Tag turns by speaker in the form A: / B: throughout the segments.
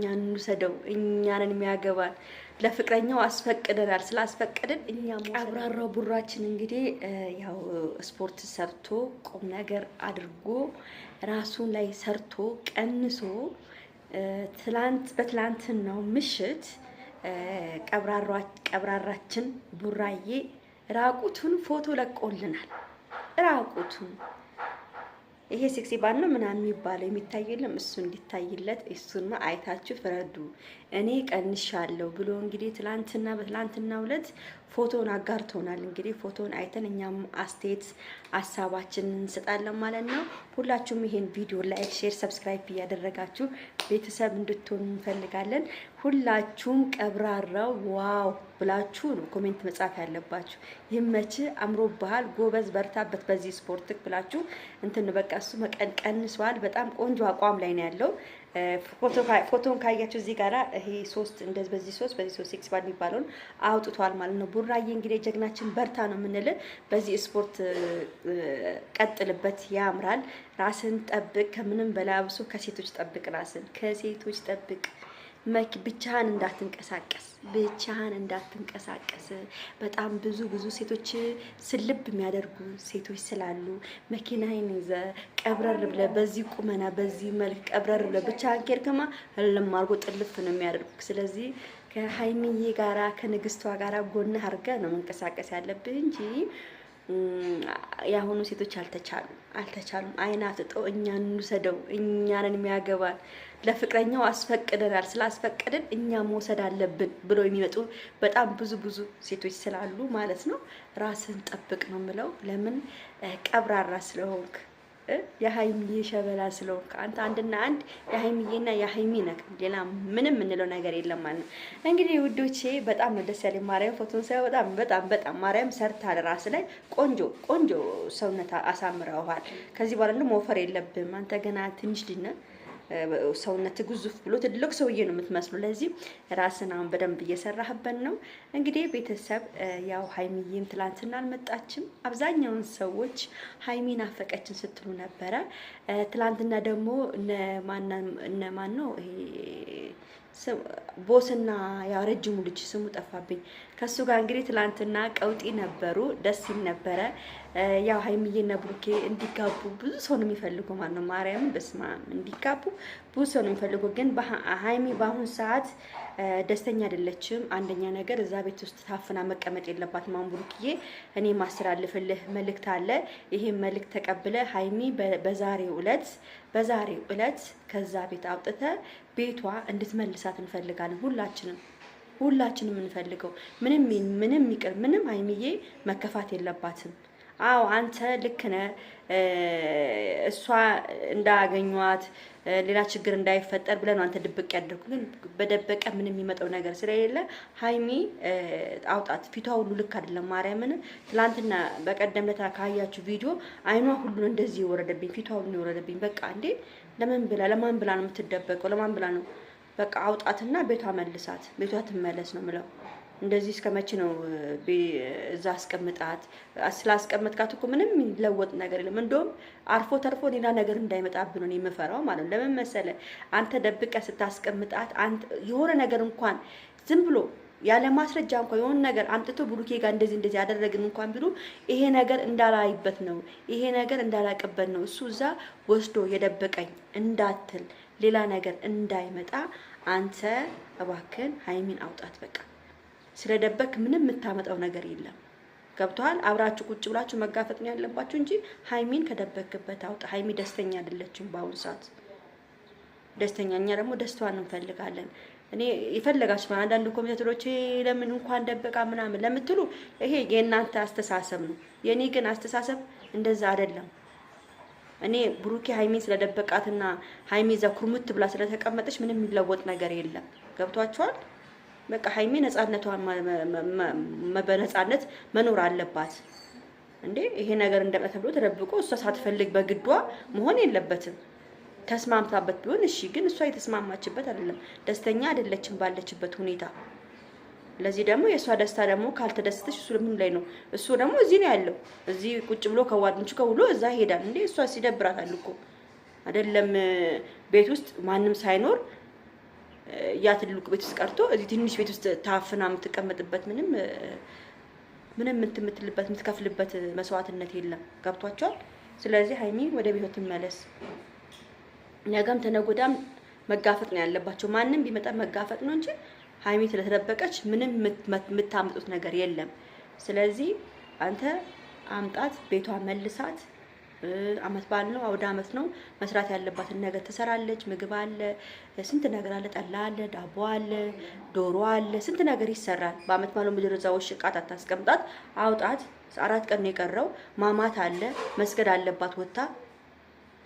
A: እኛን እንውሰደው እኛንን የሚያገባን ለፍቅረኛው አስፈቅደናል። ስላስፈቀደን እኛም ቀብራራው ቡራችን እንግዲህ ያው ስፖርት ሰርቶ ቁም ነገር አድርጎ ራሱን ላይ ሰርቶ ቀንሶ በትላንትናው ምሽት ቀብራራችን ቡራዬ ራቁቱን ፎቶ ለቆልናል። ራቁቱን ይሄ ሴክሲ ባል ነው ምናምን የሚባለው የሚታይ የለም። እሱ እንዲታይለት እሱንማ አይታችሁ ፍረዱ። እኔ ቀንሻለሁ ብሎ እንግዲህ በትላንትናው ዕለት ፎቶን አጋርቶናል። እንግዲህ ፎቶን አይተን እኛም አስተያየት ሀሳባችንን እንሰጣለን ማለት ነው። ሁላችሁም ይሄን ቪዲዮ ላይክ፣ ሼር፣ ሰብስክራይብ እያደረጋችሁ ቤተሰብ እንድትሆኑ እንፈልጋለን። ሁላችሁም ቀብራራው ዋው ብላችሁ ነው ኮሜንት መጻፍ ያለባችሁ። ይመች፣ አምሮብሃል፣ ጎበዝ፣ በርታበት በዚህ ስፖርት ብላችሁ እንትን በቃ እሱ ቀንሷል። በጣም ቆንጆ አቋም ላይ ነው ያለው። ፎቶን ካያችሁ እዚህ ጋራ ይሄ በዚህ ሶስት ሴክስ ባል የሚባለውን አውጥቷል ማለት ነው። ቡራዬ እንግዲህ ጀግናችን በርታ ነው የምንል። በዚህ ስፖርት ቀጥልበት፣ ያምራል። ራስን ጠብቅ፣ ከምንም በላይ አብሶ ከሴቶች ጠብቅ፣ ራስን ከሴቶች ጠብቅ። ብቻህን እንዳትንቀሳቀስ። በጣም ብዙ ሴቶች ስልብ የሚያደርጉ ሴቶች ስላሉ መኪናዬን ይዘህ ቀብረር ብለህ በዚህ ቁመና በዚህ መልክ ቀብረር ብለህ ብቻህን ከሄድክማ ለማርጎ ጥልፍ ነው የሚያደርጉ። ስለዚህ ከሀይሚዬ ጋራ ከንግስቷ ጋራ ጎንህ አድርገህ ነው መንቀሳቀስ ያለብህ እንጂ ያሁኑ ሴቶች አልተቻሉም። አይናትጦ እኛን እንውሰደው እኛንን የሚያገባን ለፍቅረኛው አስፈቅደናል። ስላስፈቀደን እኛ መውሰድ አለብን ብሎ የሚመጡ በጣም ብዙ ሴቶች ስላሉ ማለት ነው። ራስን ጠብቅ ነው የምለው። ለምን ቀብራራ ስለሆንክ የሀይሚዬ ሸበላ ስለሆንክ አንተ አንድና አንድ የሀይሚዬና የሀይሚ ነህ። ሌላ ምንም የምንለው ነገር የለም ማለት ነው። እንግዲህ ውዶቼ በጣም ነው ደስ ያለኝ። ማርያም ፎቶን ሳይ በጣም ማርያም ሰርታል። ራስ ላይ ቆንጆ ሰውነት አሳምረዋል። ከዚህ በኋላ ደግሞ መወፈር የለብህም አንተ ገና ትንሽ ልጅ ነህ። ሰውነት ግዙፍ ብሎ ትልቅ ሰውዬ ነው የምትመስሉ። ለዚህ ራስን አሁን በደንብ እየሰራህበት ነው። እንግዲህ ቤተሰብ ያው ሀይሚዬም ትላንትና አልመጣችም። አብዛኛውን ሰዎች ሀይሚን አፈቀችን ስትሉ ነበረ። ትላንትና ደግሞ እነማን ነው ይሄ ቦስና ያው ረጅሙ ልጅ ስሙ ጠፋብኝ። ከሱ ጋር እንግዲህ ትላንትና ቀውጢ ነበሩ። ደስ ይል ነበረ። ያው ሀይሚዬና ብሩኬ እንዲጋቡ ብዙ ሰው ነው የሚፈልገው ማለት ነው። ማርያምን በስማ እንዲጋቡ ብዙ ሰው ነው የሚፈልገው። ግን ሀይሚ በአሁን ሰዓት ደስተኛ አይደለችም። አንደኛ ነገር እዛ ቤት ውስጥ ታፍና መቀመጥ የለባትም። አሁን ብሩክዬ እኔ ማስተላልፍልህ መልእክት አለ። ይሄ መልእክት ተቀብለ ሀይሚ በዛሬው ዕለት ከዛ ቤት አውጥተ ቤቷ እንድትመልሳት እንፈልጋለን። ሁላችንም እንፈልገው። ምንም ይቅር ምንም ሀይሚዬ መከፋት የለባትም። አዎ አንተ ልክ ነህ። እሷ እንዳያገኟት ሌላ ችግር እንዳይፈጠር ብለህ ነው አንተ ድብቅ ያደርኩ። ግን በደበቀ ምንም የሚመጣው ነገር ስለሌለ ሀይሚ አውጣት። ፊቷ ሁሉ ልክ አይደለም። ማርያምን ትላንትና በቀደም ለታ ካያችሁ ቪዲዮ አይኗ ሁሉ እንደዚህ የወረደብኝ፣ ፊቷ ሁሉ የወረደብኝ። በቃ እንዴ ለማን ብላ ነው የምትደበቀው? ለማን ብላ ነው? በቃ አውጣትና ቤቷ መልሳት። ቤቷ ትመለስ ነው የምለው። እንደዚህ እስከመቼ ነው እዛ አስቀምጣት? ስላስቀመጥካት እኮ ምንም የሚለወጥ ነገር የለም። እንደውም አርፎ ተርፎ ሌላ ነገር እንዳይመጣብን ነው የምፈራው ማለት ነው። ለምን መሰለህ? አንተ ደብቀህ ስታስቀምጣት የሆነ ነገር እንኳን ዝም ብሎ ያለ ማስረጃ እንኳን የሆነ ነገር አምጥቶ ብሩኬ ጋር እንደዚህ ያደረግን እንኳን ቢሉ ይሄ ነገር እንዳላይበት ነው፣ ይሄ ነገር እንዳላቅበት ነው፣ እሱ እዛ ወስዶ የደበቀኝ እንዳትል ሌላ ነገር እንዳይመጣ አንተ እባክህን ሀይሚን አውጣት። በቃ ስለደበክ ምንም የምታመጣው ነገር የለም። ገብቶሃል? አብራችሁ ቁጭ ብላችሁ መጋፈጥ ነው ያለባችሁ እንጂ ሀይሚን ከደበክበት አውጣ። ሀይሚ ደስተኛ አይደለችም በአሁኑ ሰዓት። እኛ ደግሞ ደስታዋን እንፈልጋለን። እኔ ይፈልጋችሁ አንዳንድ ኮሜንተሮች ለምን እንኳን ደበቃ ምናምን ለምትሉ ይሄ የእናንተ አስተሳሰብ ነው። የኔ ግን አስተሳሰብ እንደዛ አይደለም። እኔ ብሩኬ ሀይሚን ስለደበቃትና ሀይሚ እዛ ኩርሙት ብላ ስለተቀመጠች ምንም የሚለወጥ ነገር የለም። ገብቷችኋል? በቃ ሀይሚ ነፃነቷን በነፃነት መኖር አለባት እንዴ። ይሄ ነገር እንደቀ ተብሎ ተደብቆ እሷ ሳትፈልግ በግዷ መሆን የለበትም። ተስማምታበት ቢሆን እሺ፣ ግን እሷ የተስማማችበት አይደለም። ደስተኛ አይደለችም ባለችበት ሁኔታ። ለዚህ ደግሞ የእሷ ደስታ ደግሞ ካልተደሰተች እሱ ምን ላይ ነው? እሱ ደግሞ እዚህ ነው ያለው። እዚህ ቁጭ ብሎ ከጓደኞቹ ከውሎ እዛ ይሄዳል እንዴ። እሷ ሲደብራታል እኮ አይደለም ቤት ውስጥ ማንም ሳይኖር ያ ትልቁ ቤት ውስጥ ቀርቶ እዚህ ትንሽ ቤት ውስጥ ታፍና የምትቀመጥበት ምንም የምትልበት የምትከፍልበት መስዋዕትነት የለም። ገብቷቸዋል። ስለዚህ ሀይሚ ወደ ቤቷ ትመለስ። ነገም ተነጎዳም መጋፈጥ ነው ያለባቸው። ማንም ቢመጣ መጋፈጥ ነው እንጂ ሀይሚ ስለተደበቀች ምንም የምታመጡት ነገር የለም። ስለዚህ አንተ አምጣት፣ ቤቷ መልሳት። አመት በዓል ነው፣ አውደ አመት ነው። መስራት ያለባትን ነገር ትሰራለች። ምግብ አለ፣ ስንት ነገር አለ፣ ጠላ አለ፣ ዳቦ አለ፣ ዶሮ አለ፣ ስንት ነገር ይሰራል። በአመት በዓሉ ምድር እዛው ሽቃት አታስቀምጣት፣ አውጣት። 4 ቀን ነው የቀረው። ማማት አለ፣ መስገድ አለባት፣ ወጣ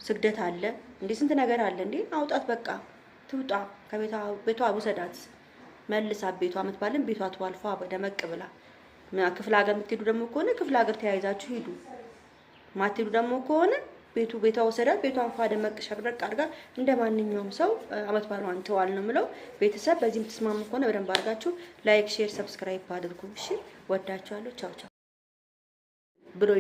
A: ስግደት አለ። እንዴ ስንት ነገር አለ እንዴ! አውጣት፣ በቃ ትውጣ ከቤቷ። ቤቷ ውሰዳት፣ መልሳት። ቤቷ አመት በዓልን ቤቷ ትዋልፋ በደመቅ ብላ። ክፍለ ሀገር የምትሄዱ ደግሞ ከሆነ ክፍለ ሀገር ተያይዛችሁ ሂዱ። ማትሄዱ ደግሞ ከሆነ ቤቷ ወሰዳት። ቤቷን ፏ ደመቅ ሸብረቅ አድርጋ እንደ ማንኛውም ሰው አመት በዓሏን ትዋል ነው የምለው። ቤተሰብ በዚህም ተስማሙ ከሆነ በደንብ አድርጋችሁ ላይክ፣ ሼር፣ ሰብስክራይብ አድርጉ። እሺ፣ ወዳችኋለሁ። ቻው ቻው ብሎ